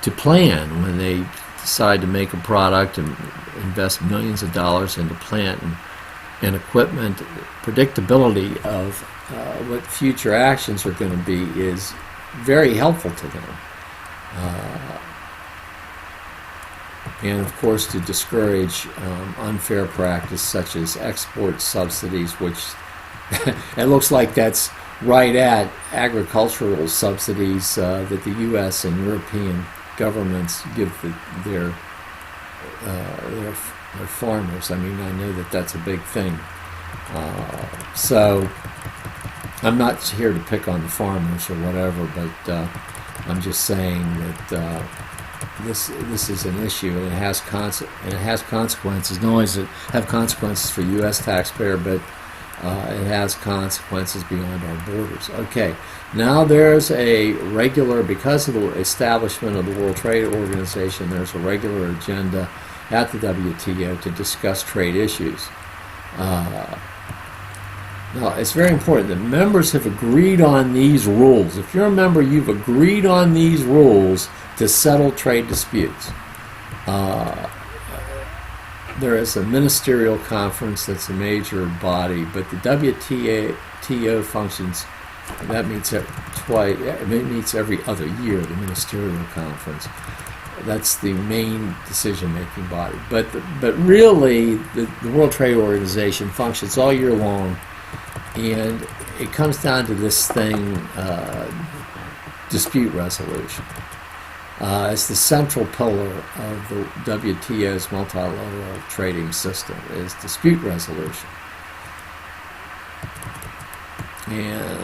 to plan when they decide to make a product and invest millions of dollars into plant and equipment. Predictability of what future actions are going to be is very helpful to them. And of course, to discourage unfair practice such as export subsidies, which it looks like that's right at agricultural subsidies that the U.S. and European governments give their farmers. I mean, I know that that's a big thing. So I'm not here to pick on the farmers or whatever, but I'm just saying that this is an issue, and it has consequences. Not only does it have consequences for U.S. taxpayer, but it has consequences beyond our borders. Okay, now there's a regular, because of the establishment of the World Trade Organization, there's a regular agenda at the WTO to discuss trade issues. Now, it's very important that members have agreed on these rules. If you're a member, you've agreed on these rules to settle trade disputes. There is a ministerial conference that's a major body, but the WTO functions, that meets twice. It meets every other year, the ministerial conference. That's the main decision-making body. But really, the World Trade Organization functions all year long, and it comes down to this thing, dispute resolution. It's the central pillar of the WTO's multilateral trading system, is dispute resolution. And,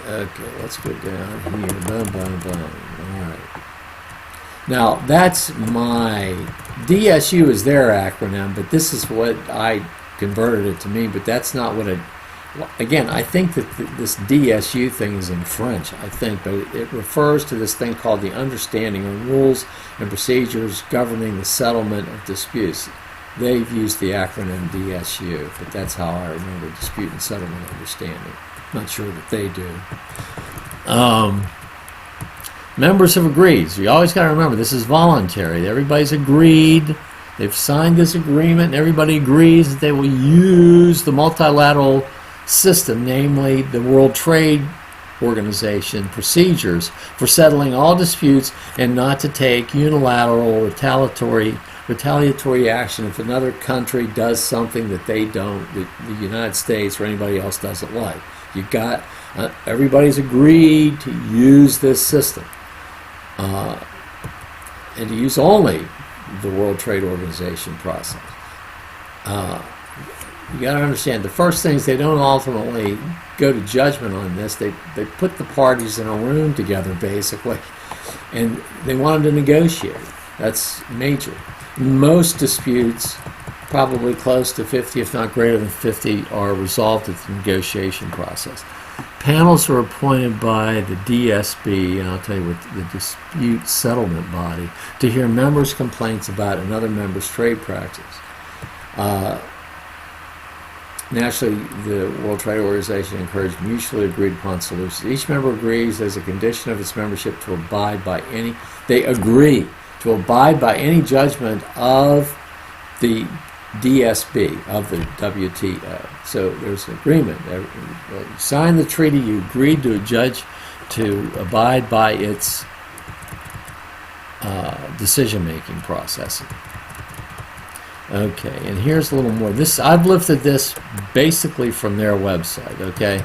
okay, let's go down here. Boom, boom, boom. All right. Now, that's my, DSU is their acronym, but this is what I converted it to mean, but that's not what it, again, I think that this DSU thing is in French, I think, but it refers to this thing called the Understanding on Rules and Procedures Governing the Settlement of Disputes. They've used the acronym DSU, but that's how I remember Dispute and Settlement Understanding. Not sure that they do. Members have agreed. So you always got to remember, this is voluntary. Everybody's agreed. They've signed this agreement, and everybody agrees that they will use the multilateral system, namely the World Trade Organization procedures, for settling all disputes, and not to take unilateral retaliatory action if another country does something that they don't, that the United States or anybody else doesn't like. You've got, everybody's agreed to use this system, and to use only the World Trade Organization process. You got to understand, the first thing is they don't ultimately go to judgment on this. They put the parties in a room together, basically, and they want them to negotiate. That's major. Most disputes, probably close to 50, if not greater than 50, are resolved at the negotiation process. Panels are appointed by the DSB, and I'll tell you what, the dispute settlement body, to hear members' complaints about another member's trade practice. Naturally, the World Trade Organization encouraged mutually agreed upon solutions. Each member agrees as a condition of its membership to abide by any, they agree to abide by any judgment of the DSB of the WTO. So there's an agreement. You signed the treaty, you agreed to a judge to abide by its decision-making process. Okay, and here's a little more. I've lifted this basically from their website, okay?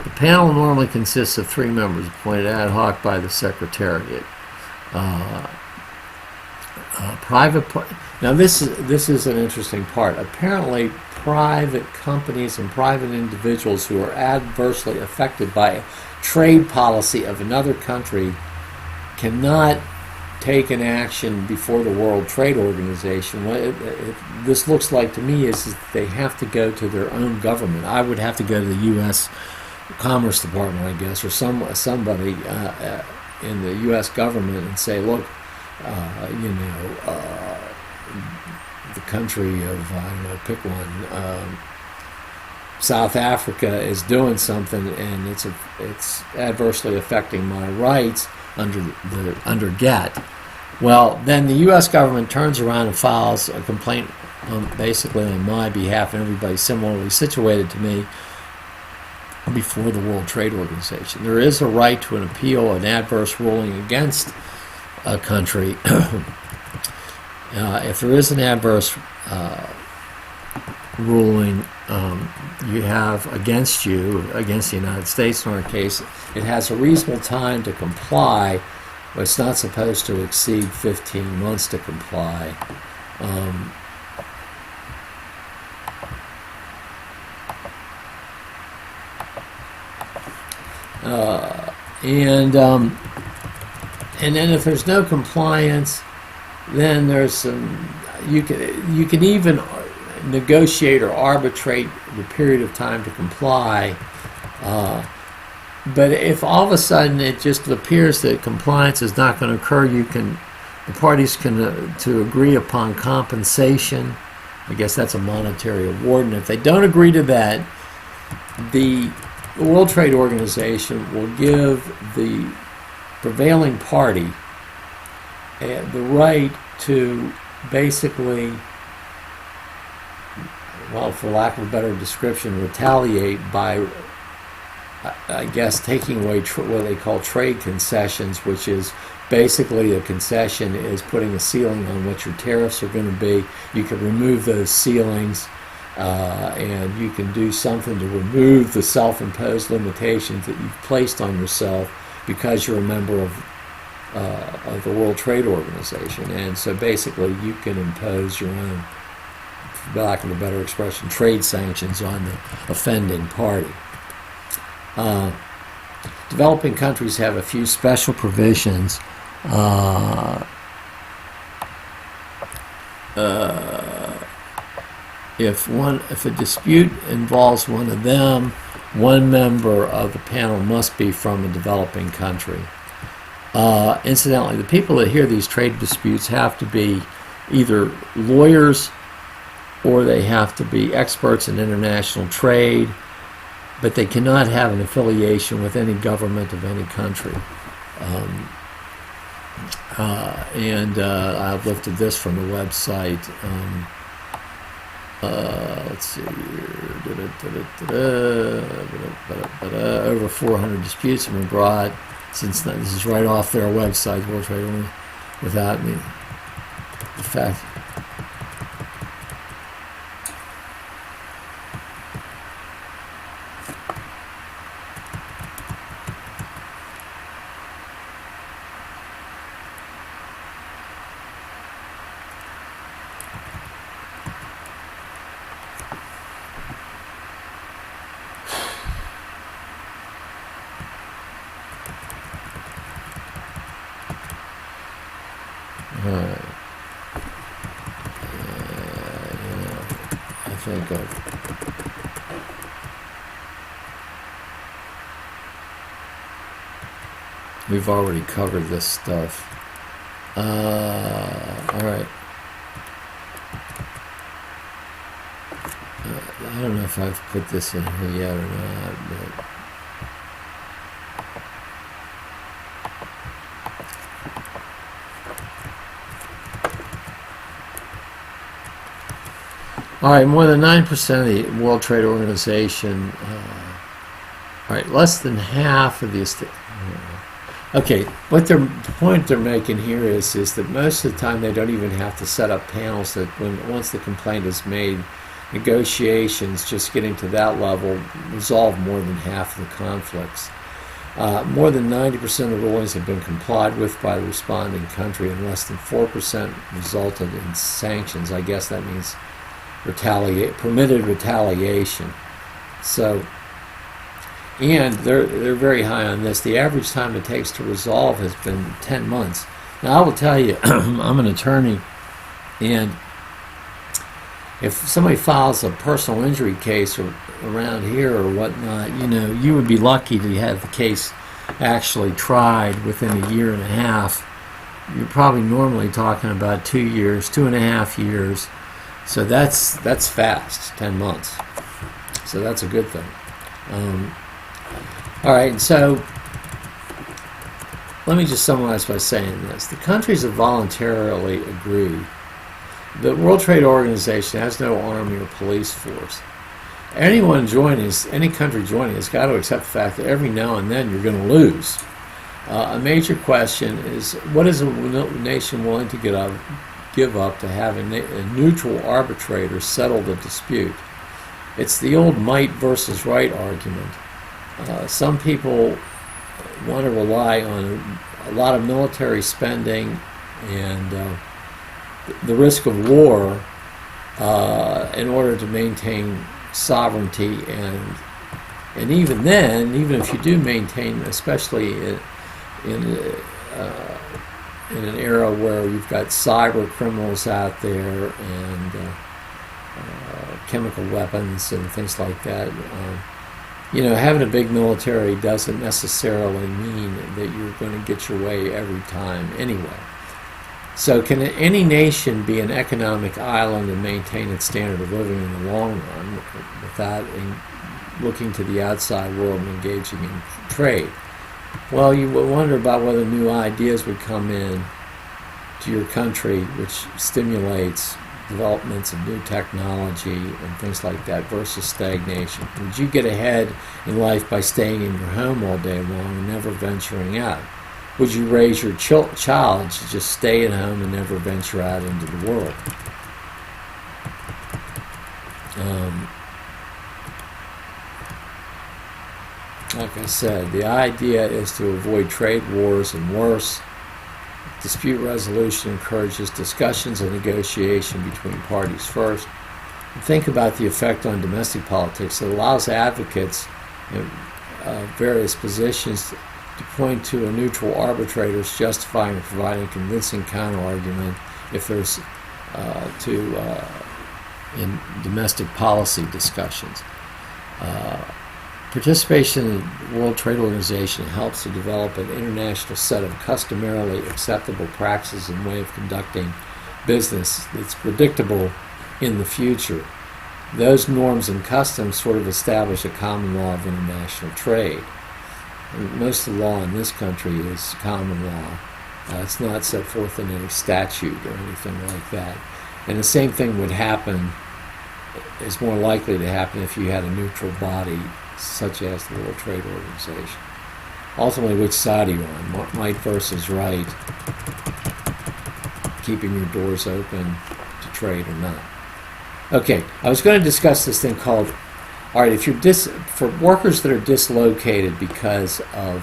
The panel normally consists of 3 members appointed ad hoc by the Secretariat. Now this is an interesting part. Apparently, private companies and private individuals who are adversely affected by a trade policy of another country cannot take an action before the World Trade Organization. What this looks like to me is they have to go to their own government. I would have to go to the U.S. Commerce Department, I guess, or somebody in the U.S. government and say, look, the country of, I don't know, pick one, South Africa is doing something and it's adversely affecting my rights under GATT. Well, then the U.S. government turns around and files a complaint basically on my behalf and everybody similarly situated to me before the World Trade Organization. There is a right to an appeal, an adverse ruling against a country. If there is an adverse ruling you have against the United States in our case, it has a reasonable time to comply, but it's not supposed to exceed 15 months to comply. And then if there's no compliance, then there's some, you can even negotiate or arbitrate the period of time to comply. But if all of a sudden it just appears that compliance is not going to occur, the parties can to agree upon compensation. I guess that's a monetary award. And if they don't agree to that, the World Trade Organization will give the prevailing party the right to basically, well, for lack of a better description, retaliate by, I guess, taking away what they call trade concessions, which is basically a concession is putting a ceiling on what your tariffs are going to be. You can remove those ceilings, and you can do something to remove the self-imposed limitations that you've placed on yourself because you're a member of the World Trade Organization. And so basically you can impose your own, for lack of a better expression, trade sanctions on the offending party. Developing countries have a few special provisions. If a dispute involves one of them, one member of the panel must be from a developing country. Incidentally, the people that hear these trade disputes have to be either lawyers or they have to be experts in international trade, but they cannot have an affiliation with any government of any country. I've lifted this from the website. Let's see here. Over 400 disputes have been brought since then. This is right off their website, World Trade Organization, without me. In fact, we've already covered this stuff. All right. I don't know if I've put this in here yet or not, but All right, more than 9% of the World Trade Organization. All right, less than half of the okay, the point they're making here is that most of the time they don't even have to set up panels. That once the complaint is made, negotiations just getting to that level resolve more than half of the conflicts. More than 90% of rulings have been complied with by the responding country, and less than 4% resulted in sanctions. I guess that means permitted retaliation. So. And they're very high on this. The average time it takes to resolve has been 10 months. Now, I will tell you, I'm an attorney, and if somebody files a personal injury case around here or whatnot, you would be lucky to have the case actually tried within a year and a half. You're probably normally talking about 2 years, 2.5 years. So that's fast, 10 months. So that's a good thing. All right, so let me just summarize by saying this. The countries have voluntarily agreed. The World Trade Organization has no army or police force. Any country joining has got to accept the fact that every now and then you're going to lose. A major question is, what is a nation willing to give up to have a neutral arbitrator settle the dispute? It's the old might versus right argument. Some people want to rely on a lot of military spending and the risk of war in order to maintain sovereignty, and even then, even if you do maintain, especially in an era where you've got cyber criminals out there and chemical weapons and things like that. Having a big military doesn't necessarily mean that you're going to get your way every time anyway. So can any nation be an economic island and maintain its standard of living in the long run without looking to the outside world and engaging in trade? Well, you would wonder about whether new ideas would come in to your country, which stimulates developments of new technology and things like that versus stagnation. Would you get ahead in life by staying in your home all day long and never venturing out? Would you raise your child to just stay at home and never venture out into the world? Like I said, the idea is to avoid trade wars and worse. Dispute resolution encourages discussions and negotiation between parties first. And think about the effect on domestic politics. It allows advocates in various positions to point to a neutral arbitrator's justifying and providing convincing counterargument if there's in domestic policy discussions. Participation in the World Trade Organization helps to develop an international set of customarily acceptable practices and way of conducting business that's predictable in the future. Those norms and customs sort of establish a common law of international trade. And most of the law in this country is common law. It's not set forth in any statute or anything like that. And the same thing would happen, is more likely to happen if you had a neutral body such as the World Trade Organization. Ultimately, which side are you on? Might versus right, keeping your doors open to trade or not. Okay, I was going to discuss this thing called, all right, if you're for workers that are dislocated because of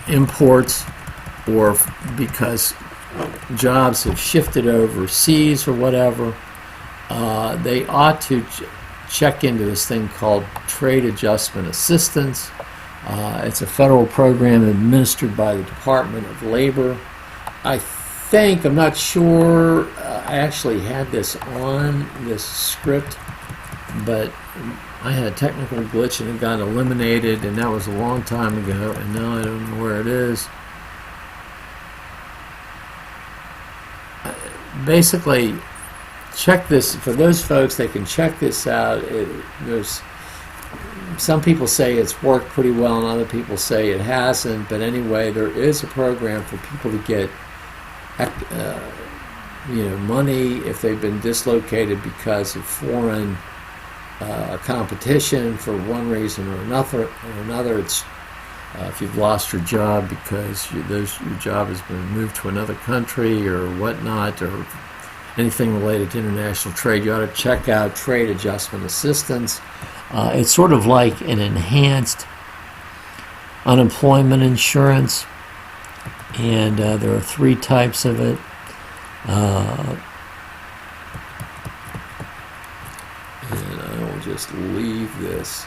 imports or because jobs have shifted overseas or whatever, they ought to check into this thing called Trade Adjustment Assistance. It's a federal program administered by the Department of Labor. I'm not sure, I actually had this on this script, but I had a technical glitch and it got eliminated, and that was a long time ago, and now I don't know where it is. Basically, check this, for those folks that can check this out. There's some people say it's worked pretty well and other people say it hasn't, but anyway, there is a program for people to get money if they've been dislocated because of foreign competition for one reason or another. It's if you've lost your job because your job has been moved to another country or whatnot, or anything related to international trade, you ought to check out trade adjustment assistance. It's sort of like an enhanced unemployment insurance, and there are three types of it. And I will just leave this.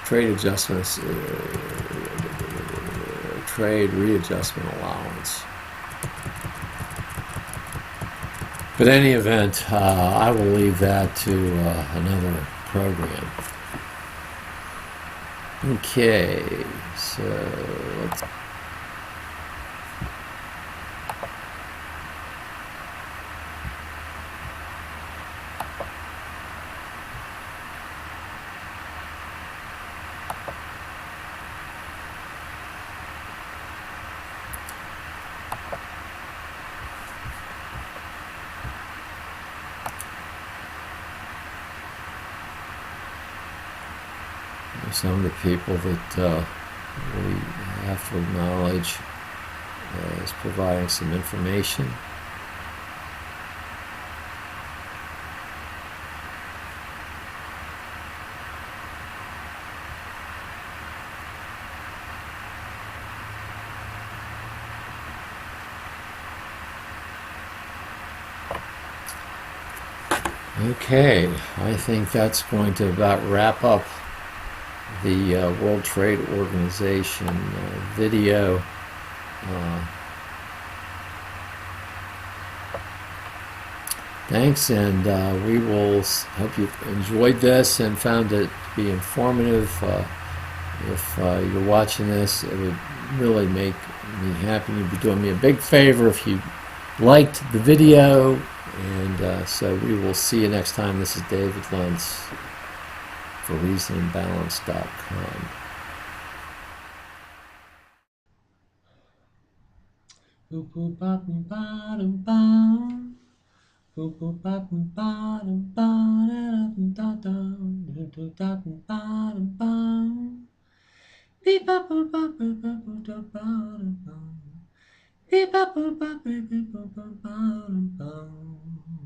Trade adjustments, trade readjustment allowance. But in any event, I will leave that to another program. Okay, so let's. Some of the people that we have to acknowledge as providing some information. Okay, I think that's going to about wrap up the World Trade Organization video. Thanks, and we will hope you enjoyed this and found it to be informative. If you're watching this, it would really make me happy. You'd be doing me a big favor if you liked the video, and so we will see you next time. This is David Luntz for reasonandbalance.com. Boop boop bop boop ba dum bum. Boop boop bop boop ba dum ba da dum da dum da dum ba dum bum. Beep bop boop bop boop boop boop da ba dum bum. Beep bop boop bop boop boop boop ba dum bum.